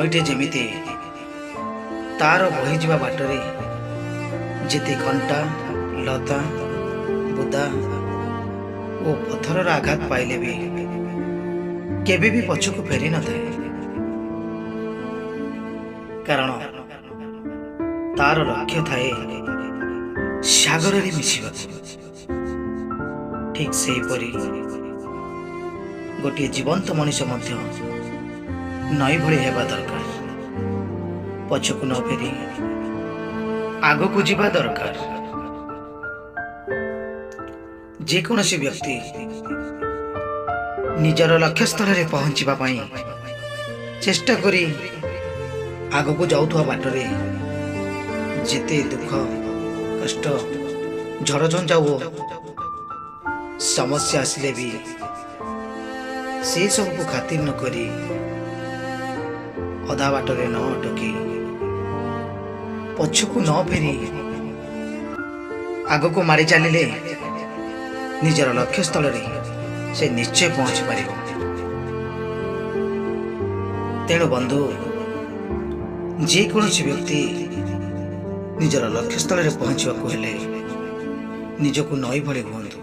ନଈଟେ ଯେମିତି ତାର ବହିଯିବା ବାଟରେ ଯେତେ କଣ୍ଟା ଲତା ବୁଦା ଓ ପଥରର ଆଘାତ ପାଇଲେ ବି କେବେ ବି ପଛକୁ ଫେରି ନଥାଏ, କାରଣ ତାର ଲକ୍ଷ୍ୟ ଥାଏ ସାଗରରେ ମିଶିବାକୁ। ଠିକ୍ ସେହିପରି ଗୋଟିଏ ଜୀବନ୍ତ ମଣିଷ ମଧ୍ୟ ନଈ ଭଳି ହେବା ଦରକାର। ପଛକୁ ନ ଫେରି ଆଗକୁ ଯିବା ଦରକାର। ଯେକୌଣସି ବ୍ୟକ୍ତି ନିଜର ଲକ୍ଷ୍ୟସ୍ଥଳରେ ପହଞ୍ଚିବା ପାଇଁ ଚେଷ୍ଟା କରି ଆଗକୁ ଯାଉଥିବା ବାଟରେ ଯେତେ ଦୁଃଖ କଷ୍ଟ ଝଡ଼ଝଞ୍ଜା ଓ ସମସ୍ୟା ଆସିଲେ ବି ସେ ସବୁକୁ ଖାତିର ନ କରି ଅଧା ବାଟରେ ନ ଅଟକି ପଛକୁ ନ ଫେରି ଆଗକୁ ମାଡ଼ି ଚାଲିଲେ ନିଜର ଲକ୍ଷ୍ୟସ୍ଥଳରେ ସେ ନିଶ୍ଚୟ ପହଞ୍ଚି ପାରିବ। ତେଣୁ ବନ୍ଧୁ, ଯେକୌଣସି ବ୍ୟକ୍ତି ନିଜର ଲକ୍ଷ୍ୟସ୍ଥଳରେ ପହଞ୍ଚିବାକୁ ହେଲେ ନିଜକୁ ନଈ ଭଳି ହୁଅନ୍ତୁ।